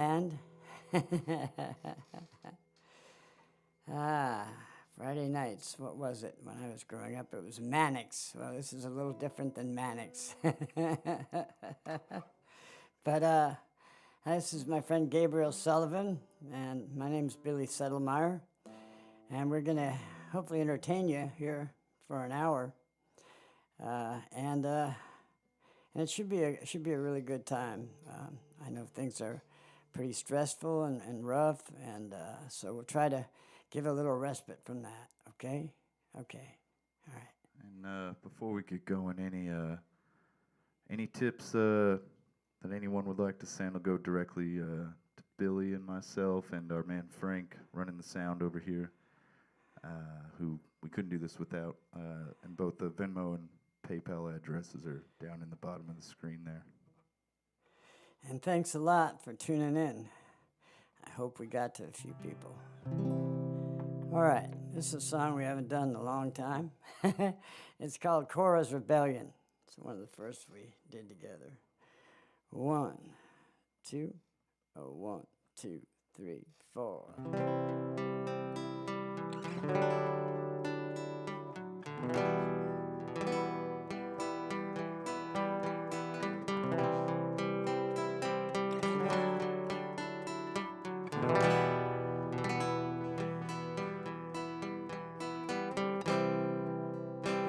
And Friday nights, what was it? When I was growing up, it was Mannix. Well, this is a little different than Mannix. But this is my friend Gabriel Sullivan, and my name's Billy Sedlmayr, and we're going to hopefully entertain you here for an hour. And it should be a really good time. I know things are pretty stressful and rough, and so we'll try to give a little respite from that. Okay? Okay. All right. And before we get going, any tips that anyone would like to send will go directly to Billy and myself and our man Frank running the sound over here, who we couldn't do this without. And both the Venmo and PayPal addresses are down in the bottom of the screen there. And thanks a lot for tuning in. I hope we got to a few people. All right, this is a song we haven't done in a long time. It's called Cora's Rebellion. It's one of the first we did together. 1, 2, 1, 2, 3, 4.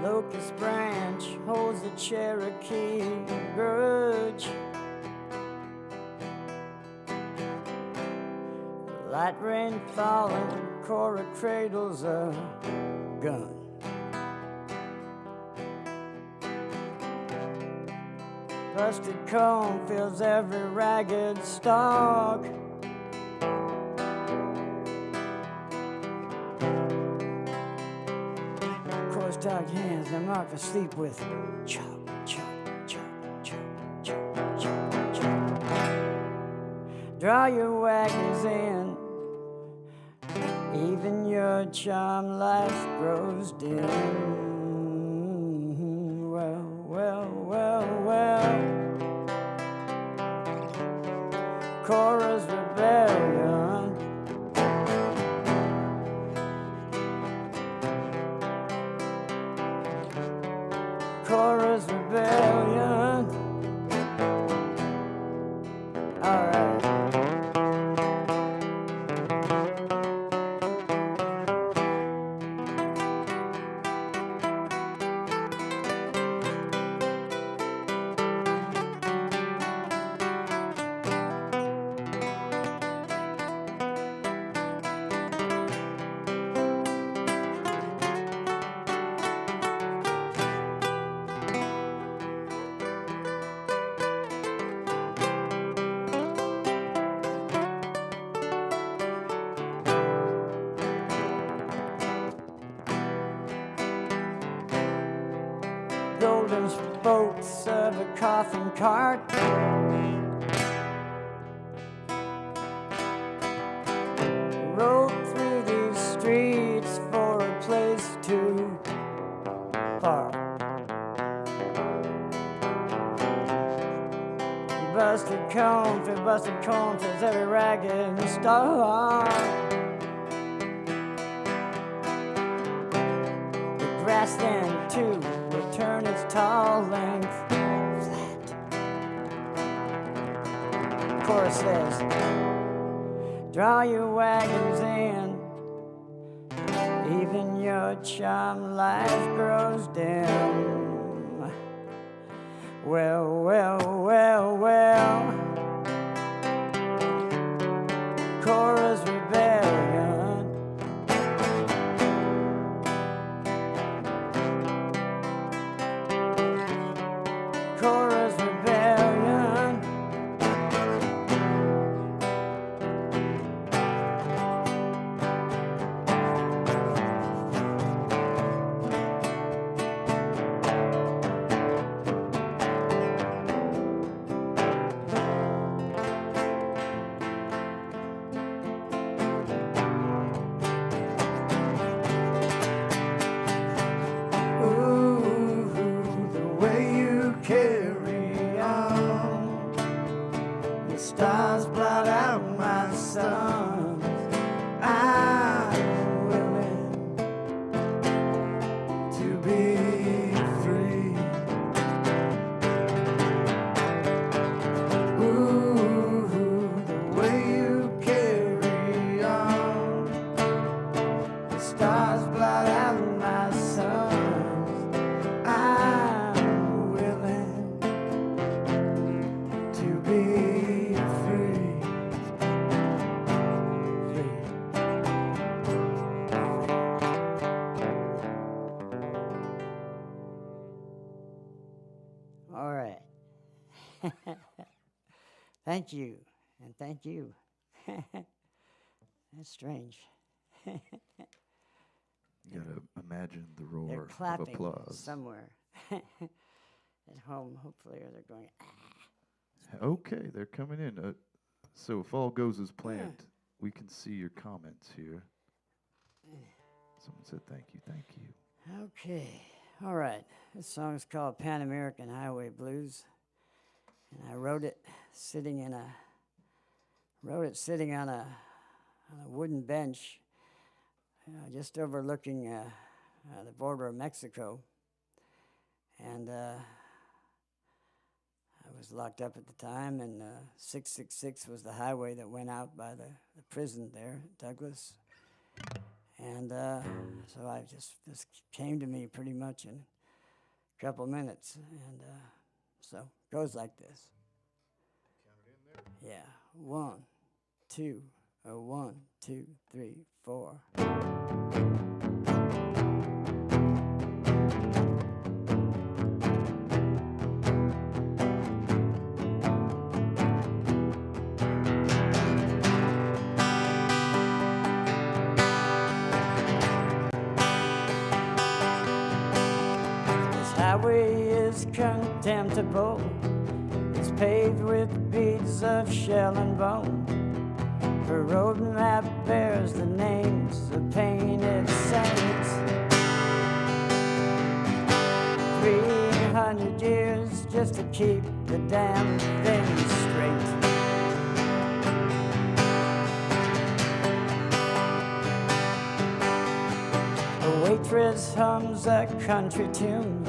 Locus Branch holds the Cherokee grudge. Light rain falling, Cora cradles a gun. Busted comb fills every ragged stalk. Dog hands that mark asleep with chop, chop, chop, chop, chop, chop, chop. Draw your wagons in, even your charm life grows dim. Well, well, well, well, Cora's rebellion. Cora's rebellion. All right. Golden spokes of a coffin cart, rode through these streets for a place to park. Busted comb fills every ragged stalk. The grass then too will turn its tall length flat. Chorus says, draw your wagons in, even your charm life grows dim. Well, well, well, well, Cora's rebellion. Cora's rebellion. Thank you, and thank you. That's strange. You gotta imagine the roar They're of clapping applause. somewhere at home, hopefully, or they're going, Okay, they're coming in. So if all goes as planned, we can see your comments here. Someone said thank you, thank you. Okay, all right. This song is called Pan American Highway Blues, and I wrote it sitting on a wooden bench, just overlooking the border of Mexico, and I was locked up at the time, and 666 was the highway that went out by the prison there, Douglas. And so this came to me pretty much in a couple minutes. And so it goes like this. Count it in there? Yeah. 1, 2, 1, 2, 3, 4. Highway is contemptible. It's paved with beads of shell and bone. Her road map bears the names of painted saints. 300 years just to keep the damn thing straight. A waitress hums a country tune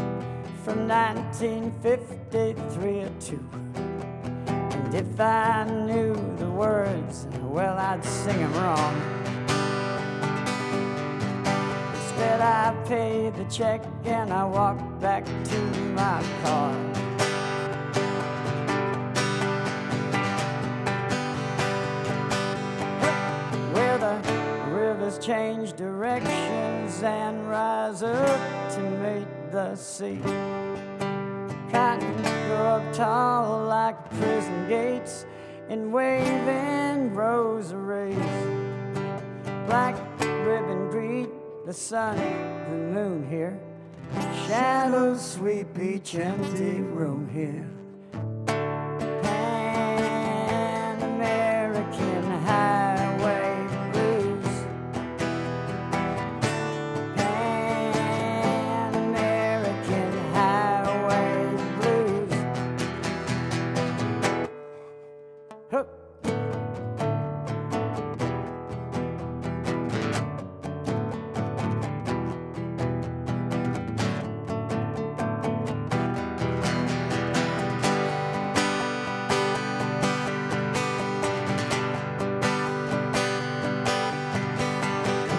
from 1953 or 2. And if I knew the words, well, I'd sing them wrong. Instead, I pay the check and I walk back to my car. Where the rivers change directions and rise up to meet the sea. Cotton grow up tall like prison gates and waving rosaries. Black ribbon greet the sun, the moon here. Shadows sweep each empty room here. Pan American Highway Blues. Pan American Highway Blues. Hup.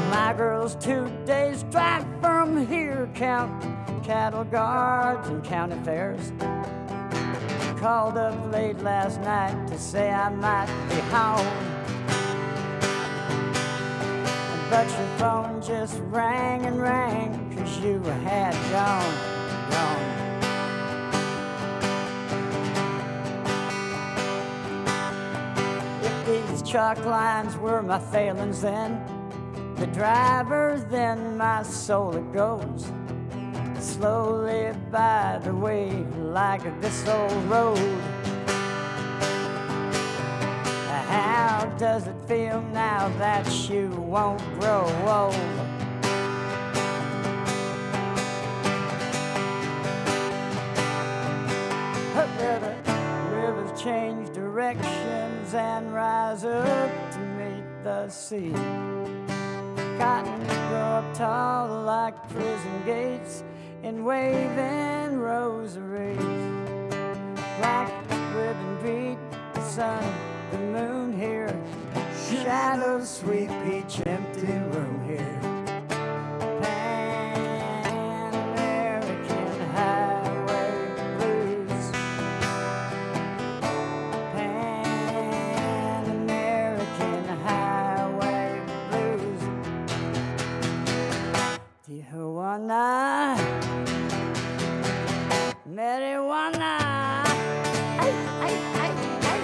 My girl's 2 days drive from here, count cattle guards and county fairs. Called up late last night to say I might be home, but your phone just rang and rang 'cause you had gone. If these chalk lines were my failings then, the driver, then my soul it goes slowly by the way like this old road. How does it feel now that you won't grow old? Where the rivers change directions and rise up to meet the sea. Cotton grow up tall like prison gates and waving rosaries. Black ribbon greet the sun, the moon here. Shadows sweep each empty room here. Pan American Highway Blues. Pan American Highway Blues. Tijuana, marijuana. Ay, ay, ay, ay.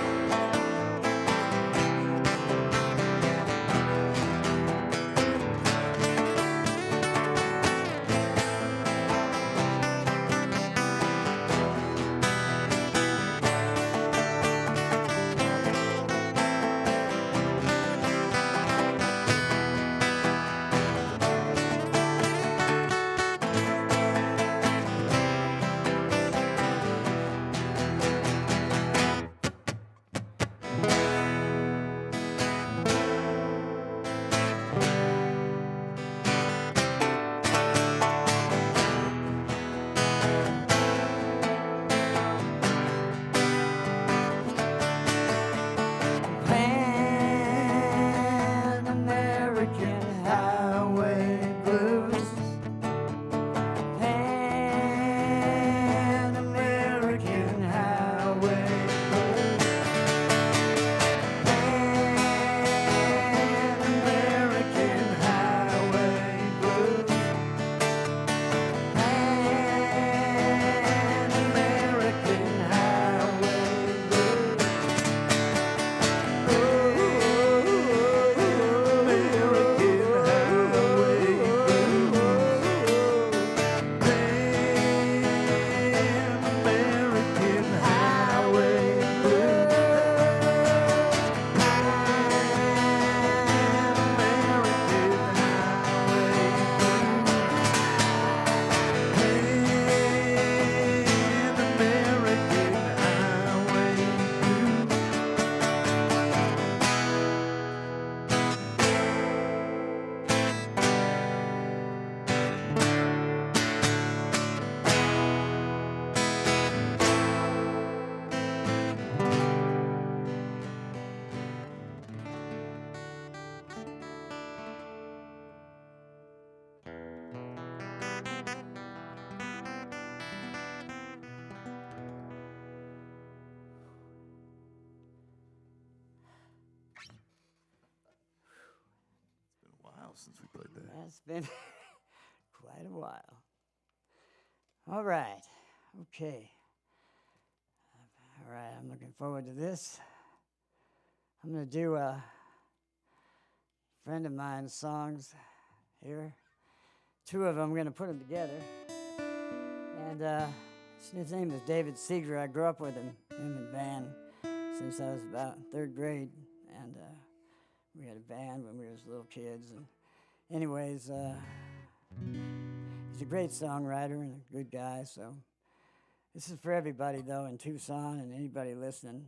since we played that. That's been quite a while. All right. Okay. All right, I'm looking forward to this. I'm going to do a friend of mine's songs here. Two of them, I'm going to put them together. And his name is David Seeger. I grew up with him in band since I was about third grade. And we had a band when we were little kids. And anyways, he's a great songwriter and a good guy. So this is for everybody, though, in Tucson and anybody listening.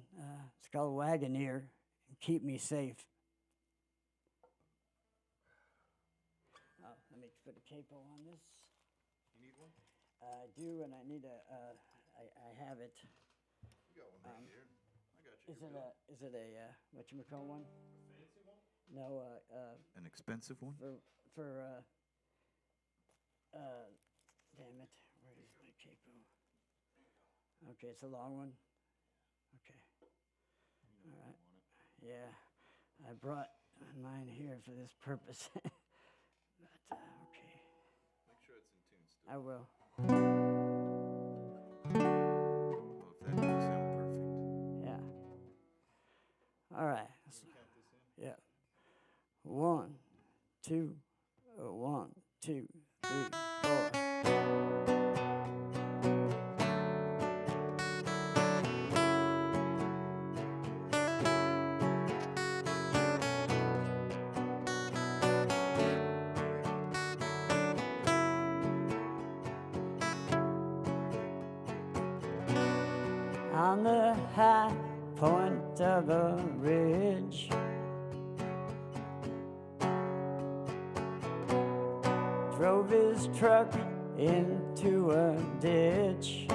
It's called Wagoneer, Keep Me Safe. Let me put a capo on this. You need one? I do, and I need I have it. You got one right here. I got you. Is it a whatchamacall one? A fancy one? No, An expensive one? for damn it, where is my capo? Okay, it's a long one. Okay. All right. Yeah, I brought mine here for this purpose. But okay. Make sure it's in tune still. I will. Oh, if that doesn't sound perfect. Yeah. All right. Can you count this in? Yeah. 1, 2, 1, 2, 3, 4. On the high point of a ridge, drove his truck into a ditch.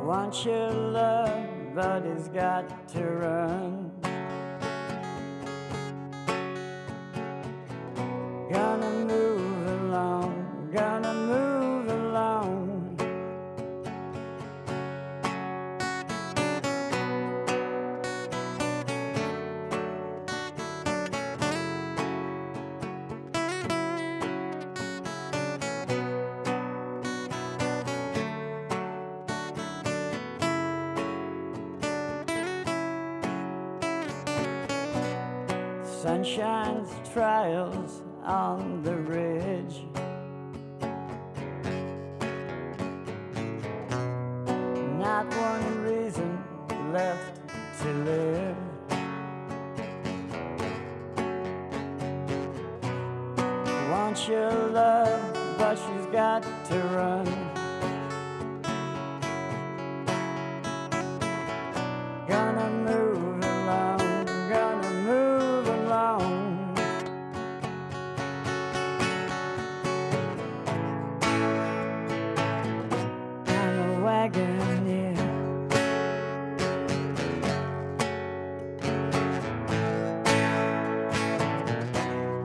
Wants your love, but he's got to run. Gonna move along, gonna move along. Sunshine's trials on the ridge. Not one reason left to live. Wants your love, but she's got to run. Gonna move along, gonna move along. I'm a wagoneer.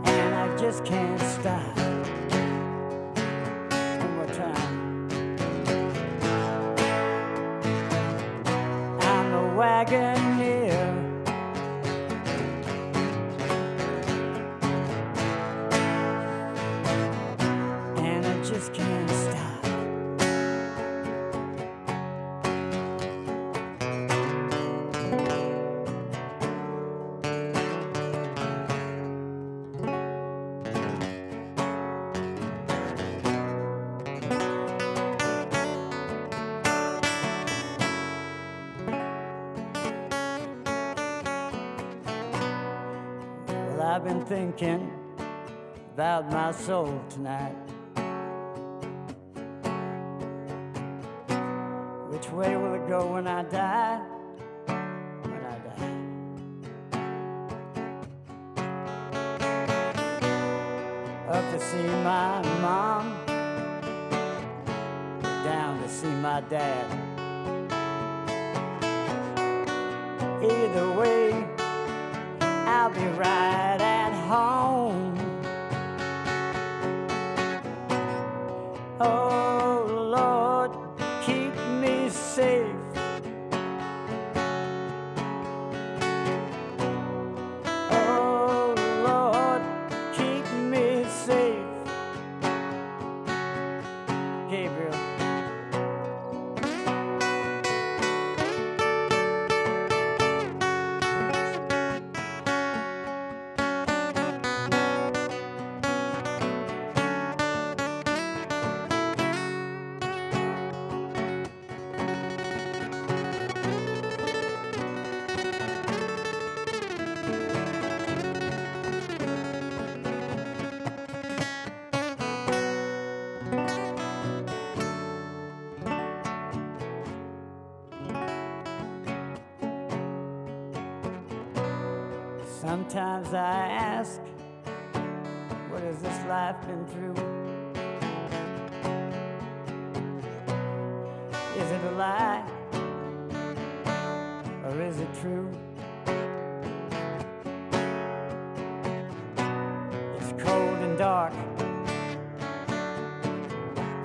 And I just can't stop. One more time. I'm a wagoneer. And I just can't stop. Well, I've been thinking about my soul tonight. Which way will it go when I die? When I die. Up to see my mom, down to see my dad. Either way, I'll be right at home. Oh Lord, keep me safe. Sometimes I ask, what has this life been through? Is it a lie, or is it true? It's cold and dark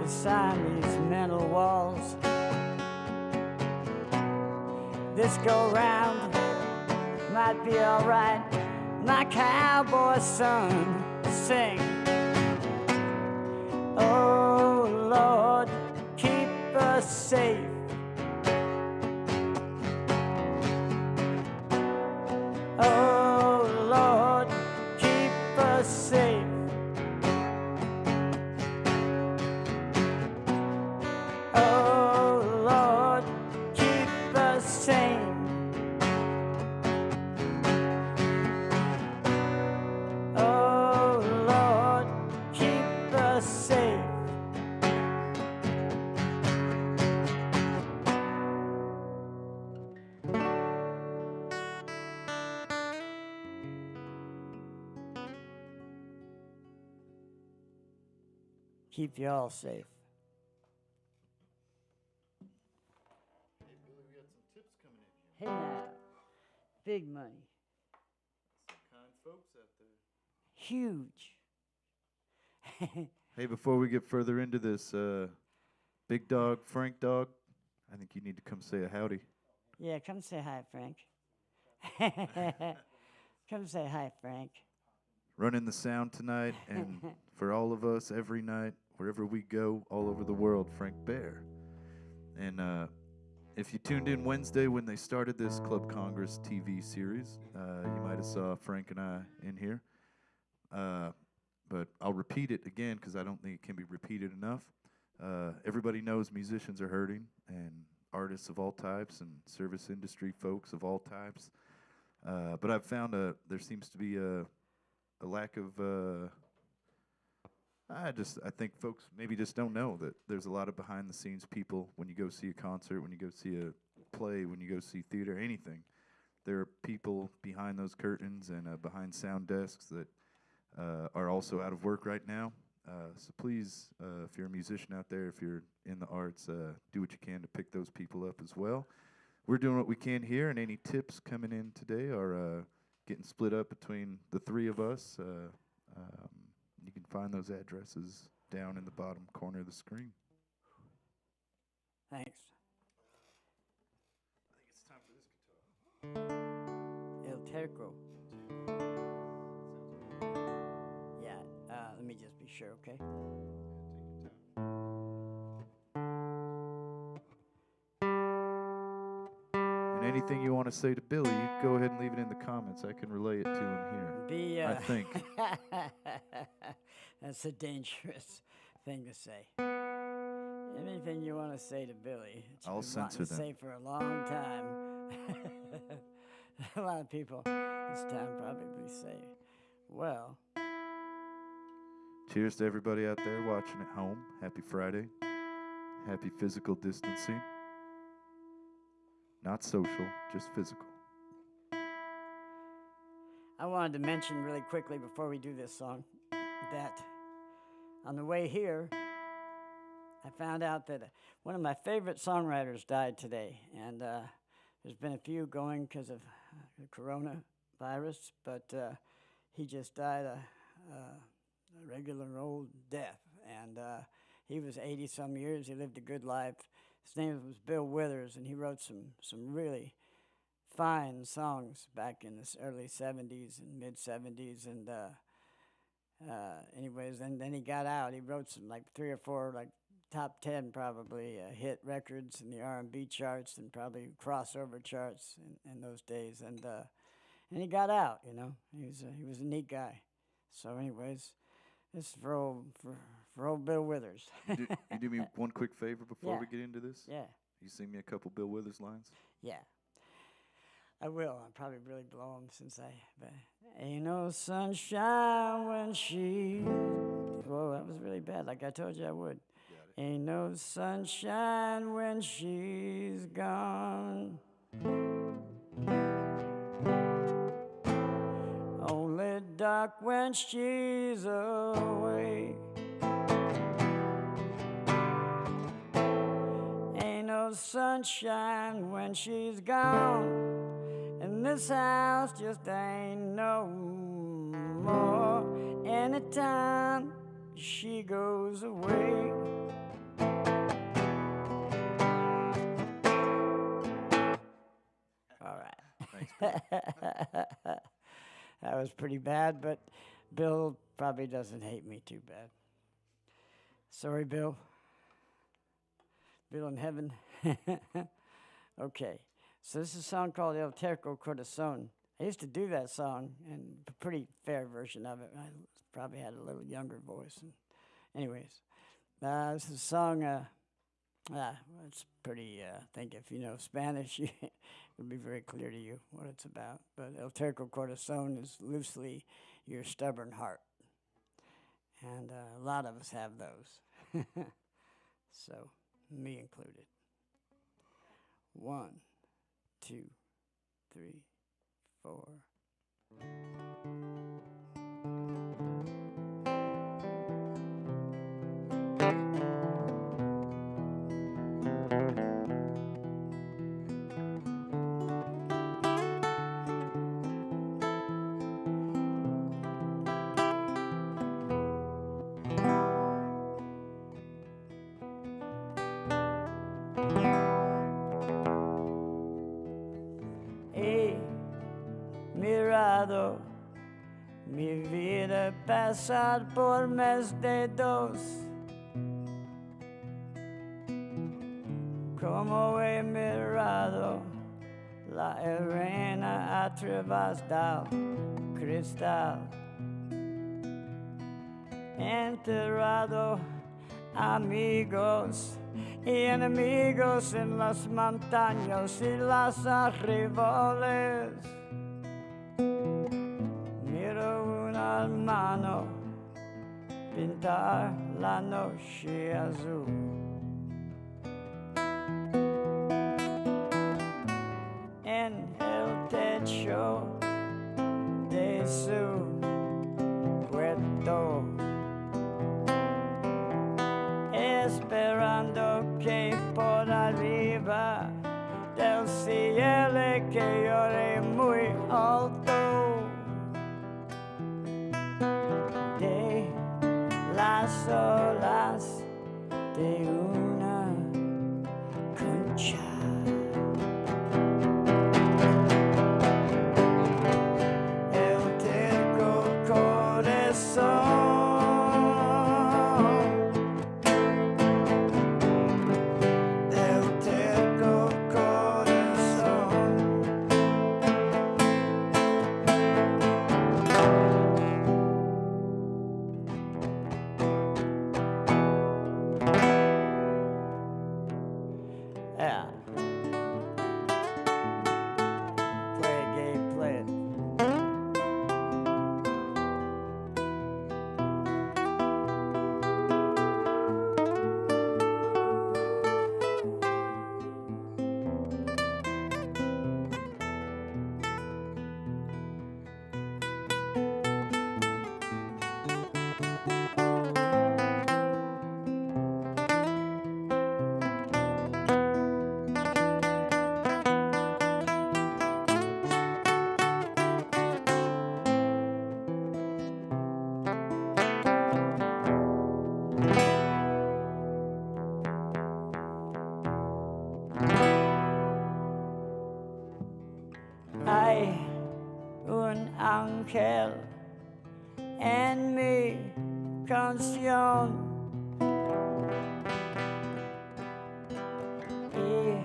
beside these mental walls. This go round might be alright. My cowboy son sing. Oh Lord, keep us safe. Oh Lord, keep us safe. Oh Lord, keep us sane. Oh Lord, keep us safe. Keep you all safe. Hey, Billy, we got some tips coming in here. Hey now, big money, Some kind folks out there. huge. Hey, before we get further into this, Big Dog, Frank Dog, I think you need to come say a howdy. Yeah, come say hi, Frank. Come say hi, Frank. Running the sound tonight, and for all of us, every night, wherever we go, all over the world, Frank Bear. And if you tuned in Wednesday when they started this Club Congress TV series, you might have saw Frank and I in here. But I'll repeat it again because I don't think it can be repeated enough. Everybody knows musicians are hurting, and artists of all types, and service industry folks of all types. But I've found there seems to be a lack of. I think folks maybe just don't know that there's a lot of behind the scenes people when you go see a concert, when you go see a play, when you go see theater, anything. There are people behind those curtains and behind sound desks that are also out of work right now. So please, if you're a musician out there, if you're in the arts, do what you can to pick those people up as well. We're doing what we can here, and any tips coming in today are getting split up between the three of us. You can find those addresses down in the bottom corner of the screen. Thanks. I think it's time for this guitar. El Terco. Yeah, let me just be sure, okay? And anything you want to say to Billy, you go ahead and leave it in the comments. I can relay it to him here. I think. That's a dangerous thing to say. Anything you want to say to Billy, that I'll you've been censor wanting to them. say for a long time. A lot of people this time probably say, well. Cheers to everybody out there watching at home. Happy Friday. Happy physical distancing. Not social, just physical. I wanted to mention really quickly before we do this song that on the way here, I found out that one of my favorite songwriters died today. And there's been a few going because of the coronavirus, but he just died a regular old death. And he was 80-some years. He lived a good life. His name was Bill Withers, and he wrote some really fine songs back in the early 70s and mid-70s. And anyways, then he got out. He wrote some, like 3 or 4, like top 10 probably hit records in the R&B charts and probably crossover charts in those days. And he got out, you know. He was a neat guy. So anyways, this is for old Bill Withers. You do me one quick favor before Yeah. we get into this? Yeah. You sing me a couple Bill Withers lines? Yeah. I will. I'll probably really blow them but ain't no sunshine when she. Whoa, that was really bad. Like I told you I would. Got it. Ain't no sunshine when she's gone. dark when she's away. Ain't no sunshine when she's gone, and this house just ain't no more. Anytime she goes away. All right. Thanks, Bill. That was pretty bad, but Bill probably doesn't hate me too bad. Sorry, Bill. Bill in heaven. Okay, so this is a song called El Terco Corazon. I used to do that song, and a pretty fair version of it. I probably had a little younger voice. And anyways, this is a song, it's pretty, I think if you know Spanish, it'll be very clear to you what it's about. But El Terco Corazon is loosely your stubborn heart. And a lot of us have those. So, me included. 1, 2, 3, 4. Mirado mi vida pasar por mes de dos, como he mirado la arena a través del cristal, enterrado amigos y enemigos en las montañas y las arreboles. Miro un hermano pintar la noche azul. En el techo de su cuarto, esperando que por arriba del cielo que llore muy alto, de las olas de una concha. El terco corazón, yeah. Play it, Gabe, play it. Hay un ángel en mi canción y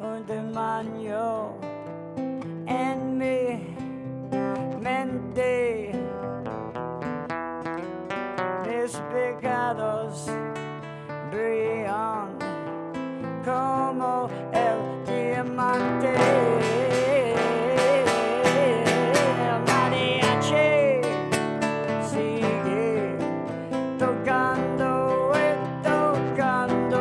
un demonio en mi mente. Mis pecados brillan como el diamante. El mariachi sigue tocando y tocando.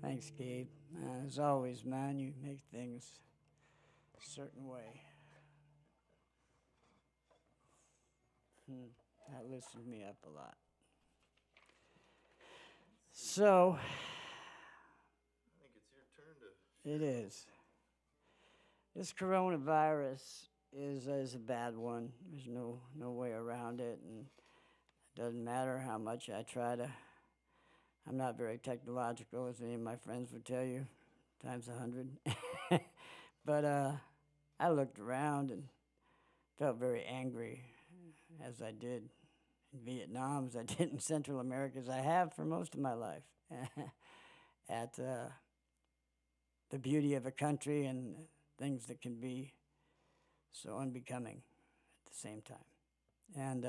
Thanks, Gabe. As always, man, you make things a certain way. That lifted me up a lot. So, I think it's your turn to. it is. This coronavirus is a bad one. There's no way around it, and it doesn't matter how much I try to. I'm not very technological, as any of my friends would tell you, times 100. But I looked around and felt very angry, as I did in Vietnam, as I did in Central America, as I have for most of my life, at the beauty of a country and things that can be so unbecoming at the same time. And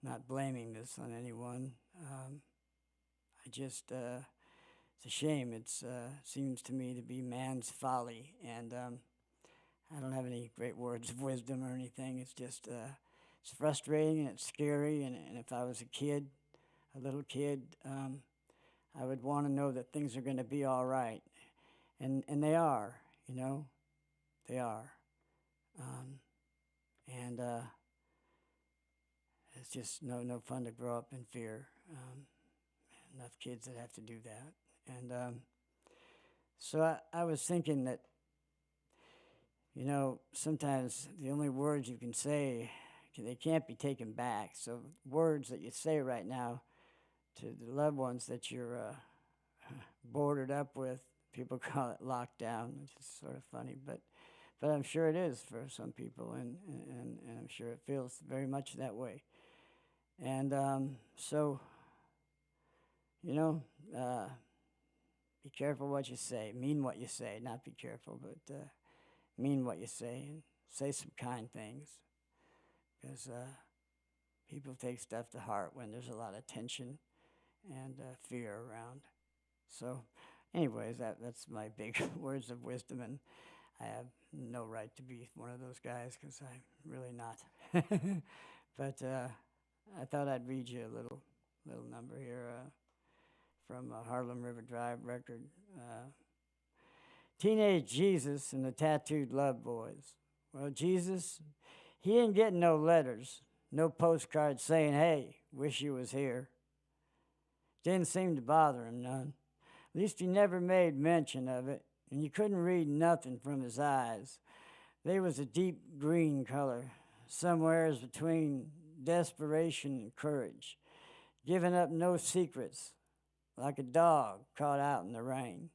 not blaming this on anyone. I just, it's a shame. It seems to me to be man's folly. And I don't have any great words of wisdom or anything. It's just, it's frustrating and it's scary. And if I was a little kid, I would want to know that things are going to be all right. And they are, you know, they are. And it's just no fun to grow up in fear. Enough kids that have to do that. And so I was thinking that, you know, sometimes the only words you can say, they can't be taken back. So words that you say right now to the loved ones that you're boarded up with, people call it lockdown, which is sort of funny, but I'm sure it is for some people, and I'm sure it feels very much that way. And so, you know, be careful what you say. Mean what you say. Not be careful, but mean what you say. And say some kind things. Because people take stuff to heart when there's a lot of tension and fear around. So, anyways, that's my big words of wisdom. And I have no right to be one of those guys because I'm really not. But I thought I'd read you a little number here. From a Harlem River Drive record. Teenage Jesus and the Tattooed Love Boys. Well, Jesus, he ain't getting no letters, no postcards saying, hey, wish you was here. Didn't seem to bother him none. At least he never made mention of it, and you couldn't read nothing from his eyes. They was a deep green color, somewheres between desperation and courage, giving up no secrets, like a dog caught out in the rain.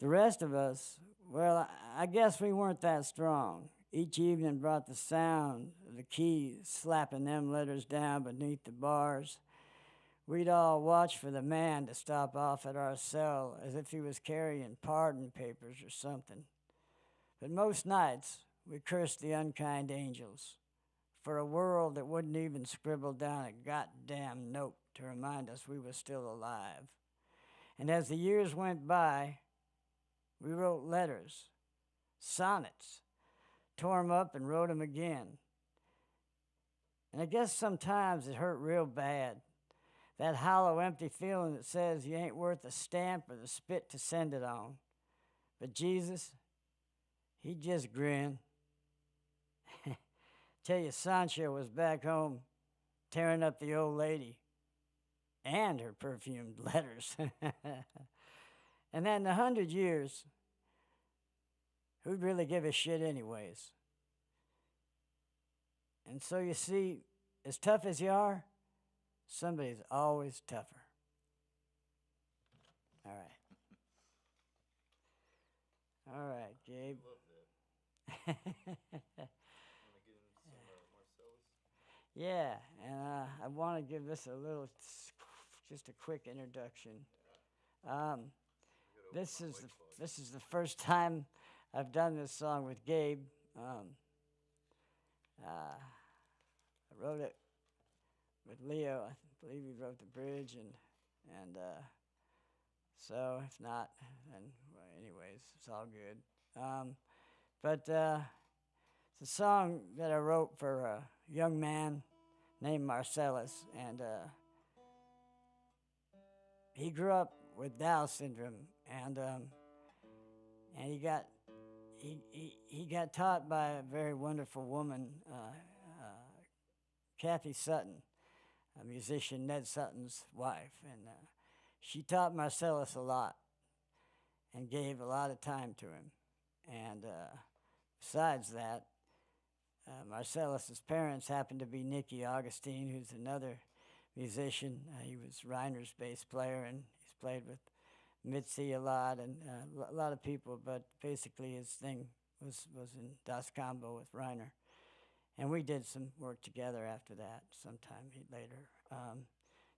The rest of us, well, I guess we weren't that strong. Each evening brought the sound of the keys slapping them letters down beneath the bars. We'd all watch for the man to stop off at our cell as if he was carrying pardon papers or something. But most nights, we cursed the unkind angels for a world that wouldn't even scribble down a goddamn note to remind us we were still alive. And as the years went by, we wrote letters, sonnets, tore 'em up and wrote 'em again. And I guess sometimes it hurt real bad, that hollow, empty feeling that says you ain't worth the stamp or the spit to send it on. But Jesus, he just grinned. Tell you, Sancho was back home tearing up the old lady and her perfumed letters. And then in 100 years, who'd really give a shit anyways? And so you see, as tough as you are, somebody's always tougher. All right. All right, Gabe. Love that. Want to get into some Marcellus? Yeah, and I want to give this just a quick introduction. This is the first time I've done this song with Gabe. I wrote it with Leo. I believe he wrote the bridge, and so if not, then well, anyways, it's all good. But it's a song that I wrote for a young man named Marcellus, and he grew up with Down syndrome, and he got taught by a very wonderful woman, Kathy Sutton, a musician, Ned Sutton's wife, and she taught Marcellus a lot and gave a lot of time to him. And besides that, Marcellus's parents happened to be Nicky Augustine, who's another musician. He was Reiner's bass player, and he's played with Mitzi a lot and a lot of people, but basically his thing was in Das Combo with Reiner. And we did some work together after that sometime later.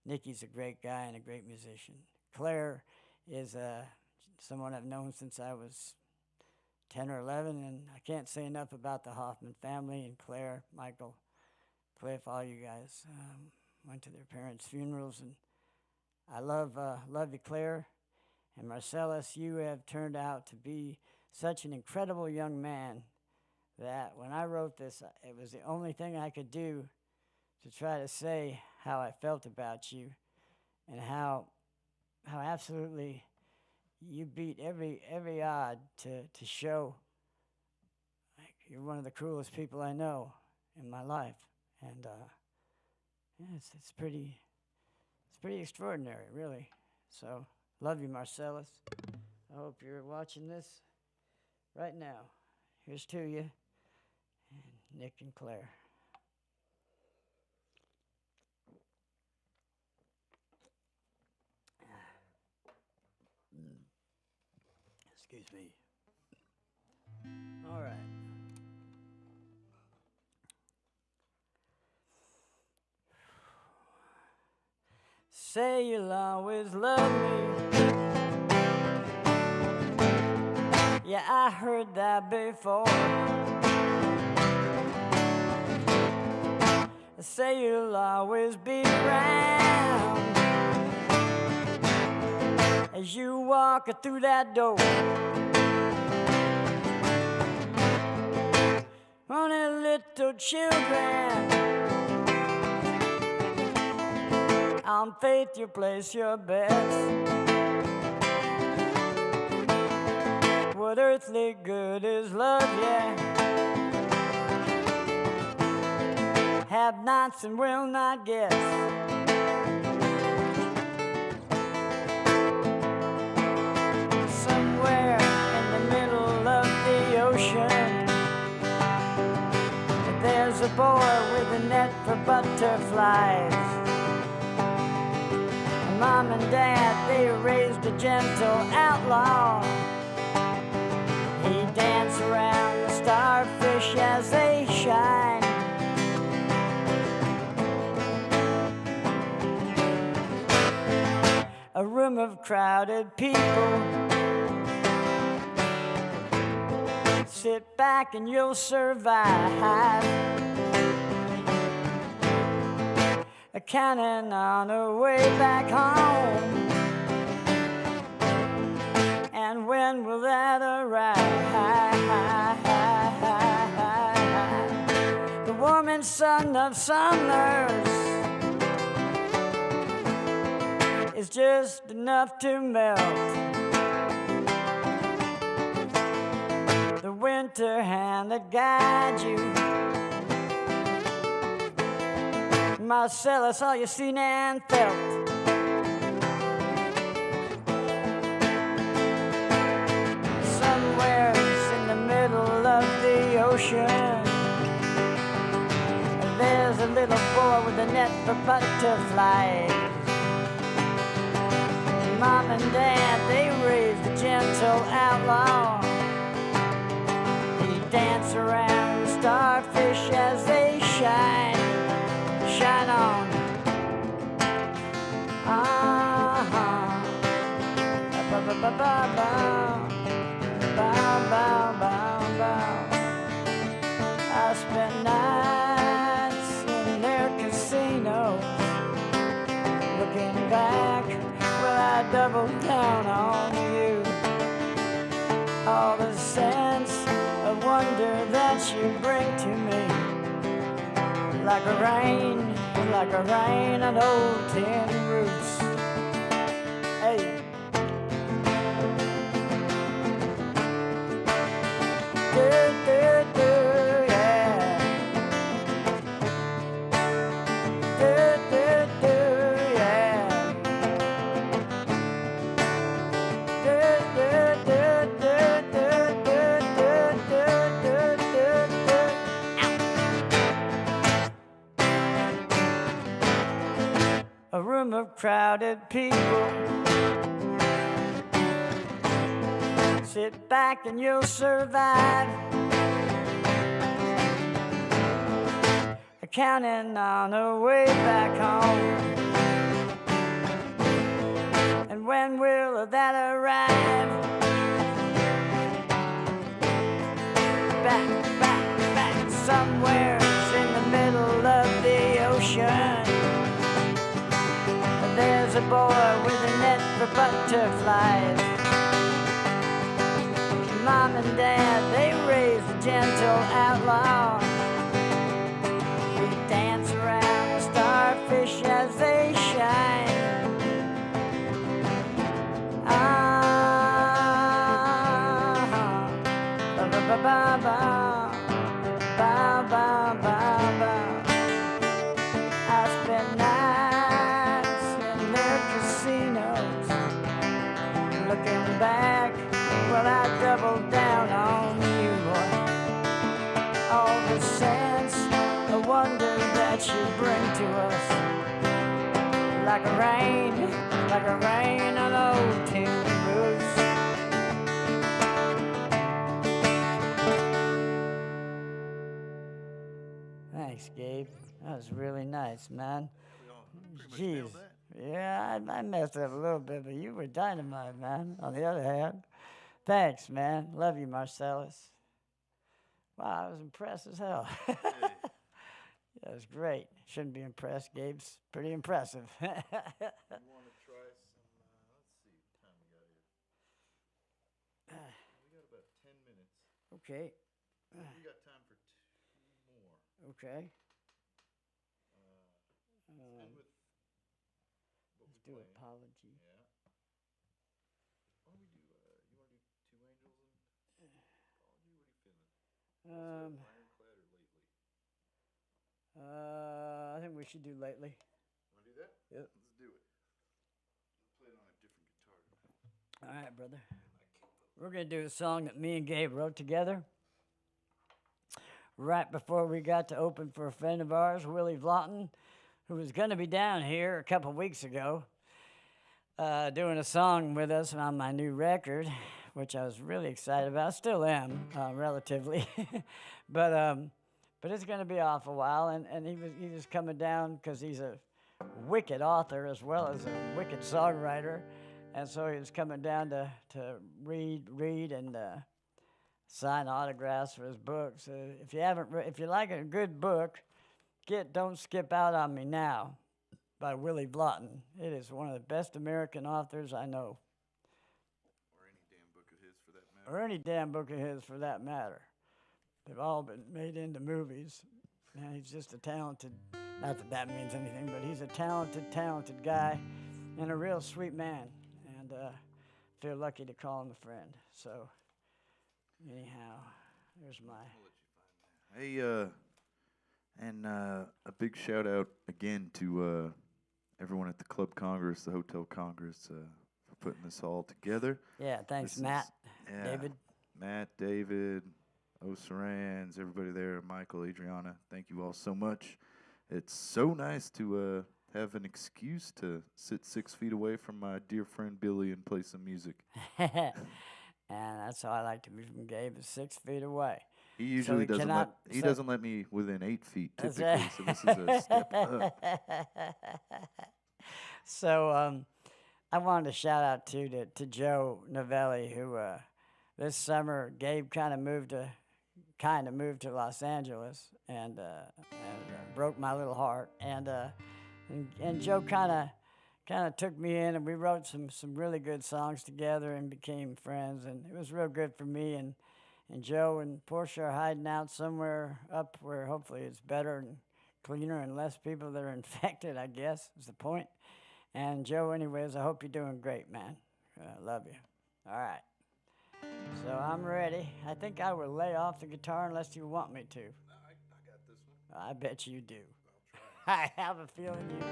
Nicky's a great guy and a great musician. Claire is someone I've known since I was 10 or 11, and I can't say enough about the Hoffman family and Claire, Michael, Cliff, all you guys. Went to their parents' funerals, and I love you, Claire. And Marcellus, you have turned out to be such an incredible young man that when I wrote this, it was the only thing I could do to try to say how I felt about you and how absolutely you beat every odd to show like you're one of the cruelest people I know in my life. And yeah, it's pretty extraordinary, really. So love you, Marcellus. I hope you're watching this right now. Here's to you, and Nick and Claire. Excuse me. All right. Say you'll always love me. Yeah, I heard that before. Say you'll always be around as you walk through that door. Honey, little children, on faith you place your bets. What earthly good is love, yeah? Have nots and will not guess. Somewhere in the middle of the ocean, there's a boy with a net for butterflies. Mom and Dad, they raised a gentle outlaw. He danced around the starfish as they shine. A room of crowded people. Sit back and you'll survive. Counting on her way back home. And when will that arrive? The warming sun of summers is just enough to melt the winter hand that guides you. Marcellus, all you seen and felt. Somewhere in the middle of the ocean, there's a little boy with a net for butterflies. Mom and Dad, they raised a gentle outlaw. He danced around the starfish as they shine. Shine on. I spent nights in their casinos. Looking back, well, I doubled down on you. All the sense of wonder that you bring to me. Like a rain on old tin roofs. Hey, a room of crowded people. Sit back and you'll survive. Counting on a way back home. And when will that arrive? Back somewhere in the middle of the ocean. There's a boy with a net for butterflies. Mom and Dad, they raised a gentle outlaw. We dance around the starfish as they shine. I spend nights in their casinos. Looking back, well, I doubled down on you, boy. All the sense, the wonder that you bring to us, like a rain on old tin roofs. Thanks, Gabe. That was really nice, man. Jeez. Yeah, I messed up a little bit, but you were dynamite, man. On the other hand, thanks, man. Love you, Marcellus. Wow, I was impressed as hell. That was great. Shouldn't be impressed. Gabe's pretty impressive. You want to try some, let's see what time we got here. We got about 10 minutes. Okay. We got time for 2 more. Okay. And with what Let's we do playing. apology. Yeah. Why don't we do, you want to do Two Angels and Apology? What are you feeling? Ironclad or Lately? I think we should do Lately. Want to do that? Yep. Let's do it. We'll play it on a different guitar. All right, brother. We're going to do a song that me and Gabe wrote together right before we got to open for a friend of ours, Willie Vlotton, who was going to be down here a couple weeks ago doing a song with us on my new record, which I was really excited about. Still am, relatively. But it's going to be off a while, and he was coming down because he's a wicked author as well as a wicked songwriter. And so he was coming down to read and sign autographs for his books. If you like a good book, get Don't Skip Out on Me Now by Willie Vlotton. It is one of the best American authors I know. Or any damn book of his for that matter. Or any damn book of his for that matter. They've all been made into movies. And he's just a talented, not that that means anything, but he's a talented guy and a real sweet man. And feel lucky to call him a friend. So, anyhow, there's my... Hey, and a big shout out again to everyone at the Club Congress, the Hotel Congress, for putting this all together. Yeah, thanks, Matt, David. Matt, David, O'Sarans, everybody there, Michael, Adriana, thank you all so much. It's so nice to have an excuse to sit 6 feet away from my dear friend Billy and play some music. And that's how I like to be from Gabe, is 6 feet away. He usually doesn't let me within 8 feet typically, so this is a step up. So I wanted to shout out to Joe Novelli, who this summer Gabe kind of moved to Los Angeles and broke my little heart, and Joe kind of took me in, and we wrote some really good songs together and became friends, and it was real good for me. And Joe and Portia are hiding out somewhere up where hopefully it's better and cleaner and less people that are infected, I guess, is the point. And Joe, anyways, I hope you're doing great, man. Love you. All right. So I'm ready. I think I will lay off the guitar unless you want me to. No, I got this one. I bet you do. I'll try. I have a feeling you do.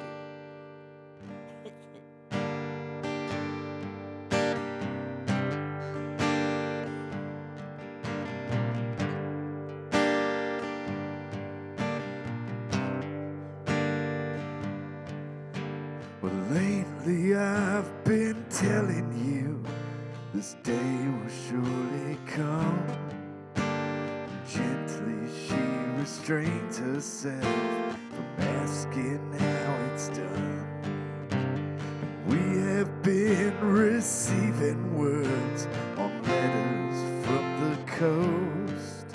Well, lately I've been telling you this day will surely come. Gently she restrained herself from asking how it's done. We have been receiving words on letters from the coast.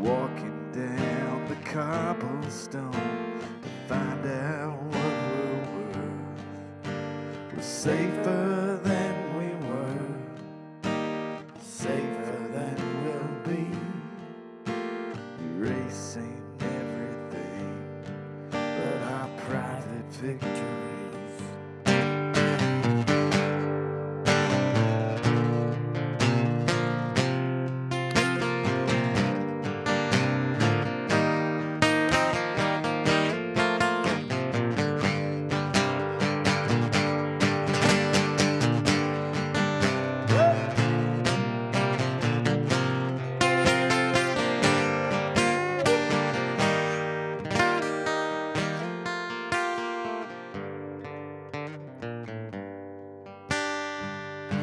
We're walking down the cobblestone to find out what we're worth. We're safer than we were, safer than we'll be, erasing everything but our private victories.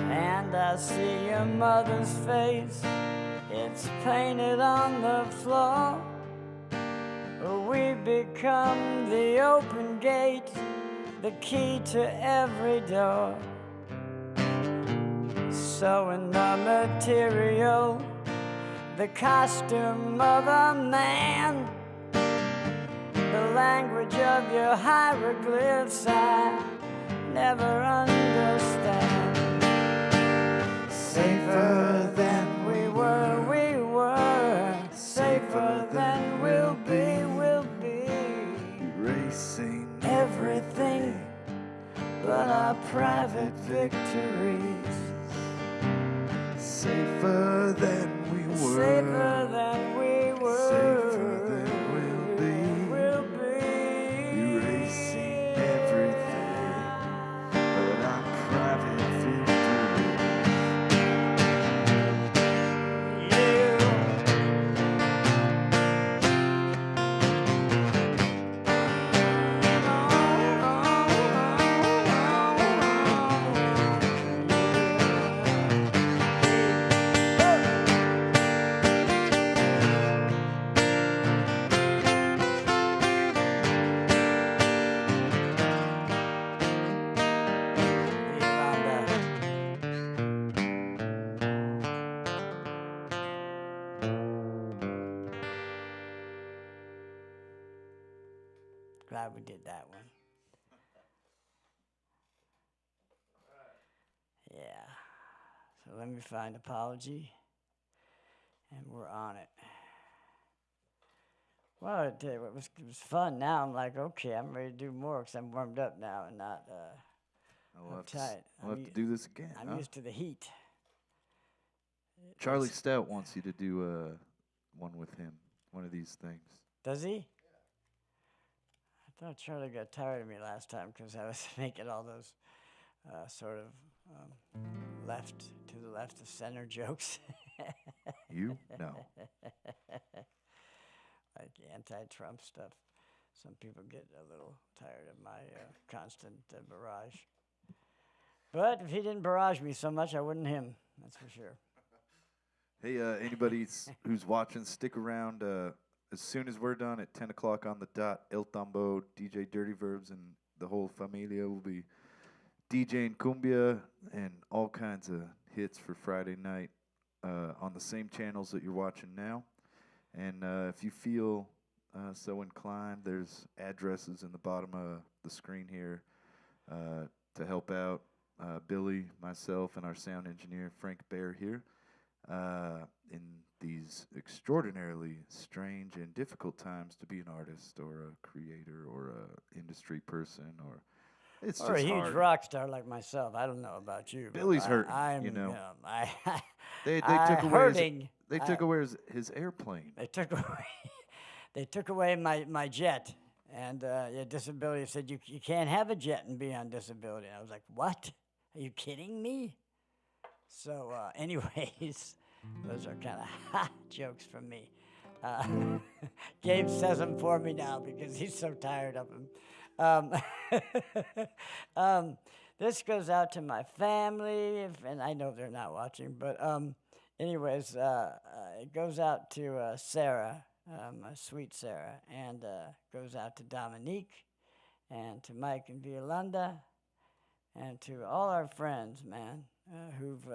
And I see your mother's face, it's painted on the floor. We become the open gate, the key to every door. Sewing the material, the costume of a man, the language of your hieroglyphs I never understand. Safer than we were, safer than we'll be, erasing everything but our private victories. Safer than we were, safer than we were, safer than we'll be, erasing everything but our private victories. Glad we did that one. Yeah. So let me find apology, and we're on it. Well, it was fun. Now I'm like, okay, I'm ready to do more because I'm warmed up now and not uptight. We'll have to do this again. I'm used to the heat. Charlie Stout wants you to do one with him, one of these things. Does he? I thought Charlie got tired of me last time because I was making all those sort of left to the left of center jokes. You? No. Like anti-Trump stuff. Some people get a little tired of my constant barrage. But if he didn't barrage me so much, I wouldn't him. That's for sure. Hey, anybody who's watching, stick around. As soon as we're done at 10 o'clock on the dot, El Tambo, DJ Dirty Verbs, and the whole familia will be DJing cumbia and all kinds of hits for Friday night on the same channels that you're watching now. And if you feel so inclined, there's addresses in the bottom of the screen here to help out Billy, myself, and our sound engineer, Frank Bear here. In these extraordinarily strange and difficult times to be an artist or a creator or a industry person or it's or just a huge hard. rock star like myself. I don't know about you. Billy's hurting, I'm, you know. They They took away his airplane. They took away my jet, and disability said you can't have a jet and be on disability. And I was like, what? Are you kidding me? So, anyways, those are kind of jokes from me. Gabe says them for me now because he's so tired of them. Um, this goes out to my family, and I know they're not watching, but anyways, it goes out to Sarah, my sweet Sarah, and goes out to Dominique, and to Mike and Violanda, and to all our friends, man, who've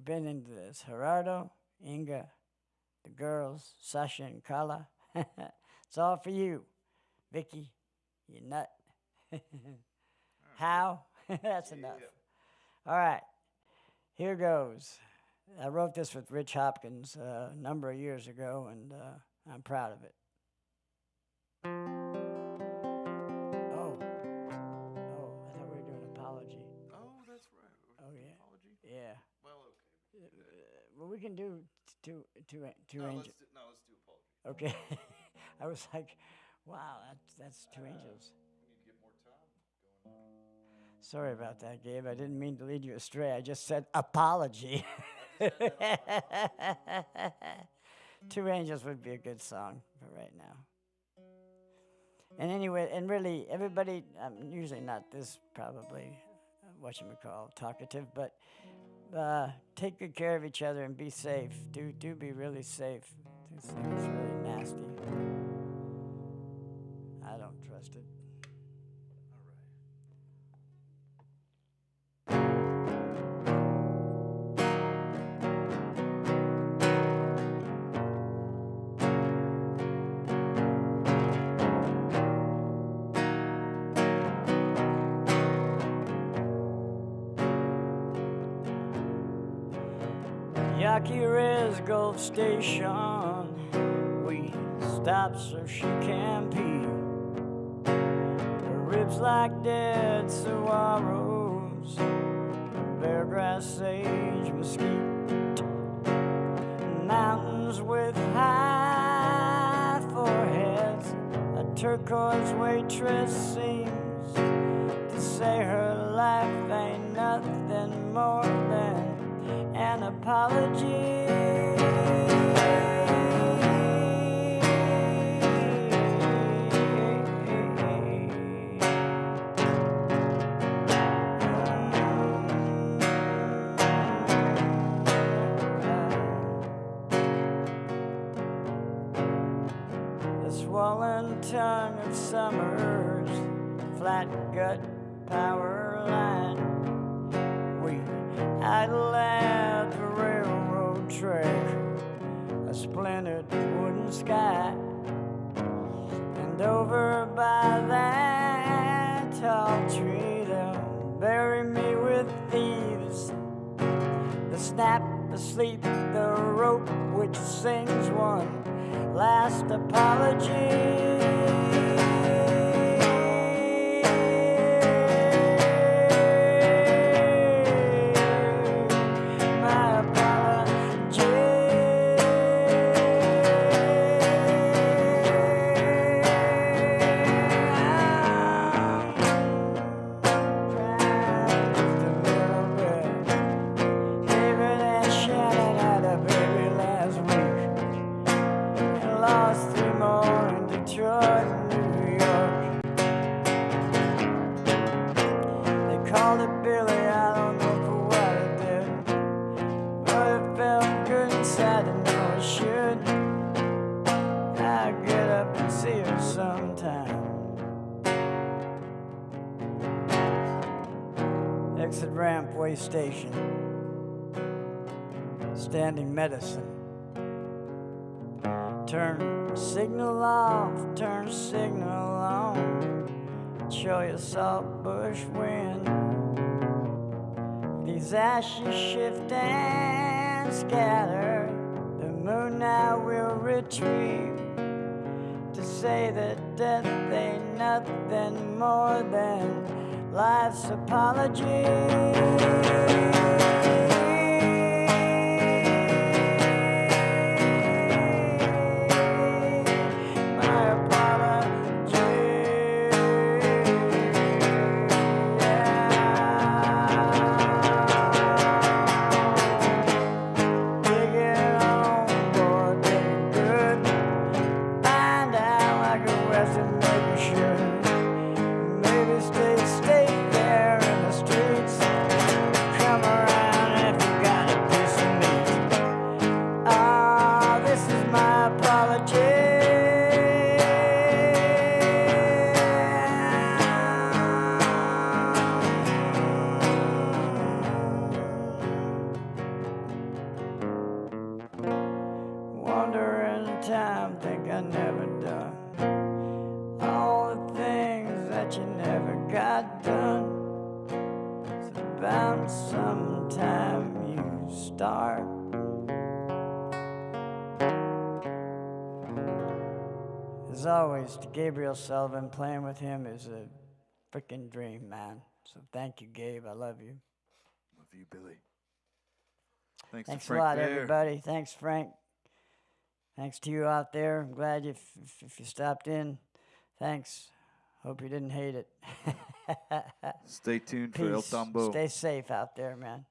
been into this. Gerardo, Inga, the girls, Sasha and Kala. It's all for you, Vicky, you nut. How? That's enough. All right, here goes. I wrote this with Rich Hopkins a number of years ago, and I'm proud of it. Oh, I thought we were doing apology. Oh, that's right. Oh, yeah. Apology? Yeah. Well, okay. Well, we can do two angels. Let's do apology. Okay. I was like, wow, that's two angels. We need to get more time going on. Sorry about that, Gabe. I didn't mean to lead you astray. I just said apology. Two Angels would be a good song for right now. And anyway, and really, everybody, I'm usually not this probably, talkative, but take good care of each other and be safe. Do be really safe. This thing is really nasty. I don't trust it. Yakira's Gulf Station, we stop so she can pee. Her ribs like dead saguaros, beargrass, sage, mesquite. Mountains with high foreheads, a turquoise waitress seems to say her life ain't nothing more than an apology. The swollen tongue of summer's flat gut power line. We idle at the railroad track, a splintered wooden sky, and over by that tall tree they'll bury me with thieves. The snap, the sleep, the rope which sings one last apology. Exit ramp, way station. Standing medicine. Turn signal off, turn signal on. Show your salt bush wind. These ashes shift and scatter. The moon now will retrieve to say that death ain't nothing more than life's apology. got done. It's about sometime you start. As always, to Gabriel Sullivan, playing with him is a freaking dream, man. So thank you, Gabe. I love you. Love you, Billy. Thanks Thanks to a Frank lot, there. everybody. Thanks, Frank. Thanks to you out there. I'm glad if you stopped in. Thanks. Hope you didn't hate it. Stay tuned for El Peace. Tambo. Stay safe out there, man.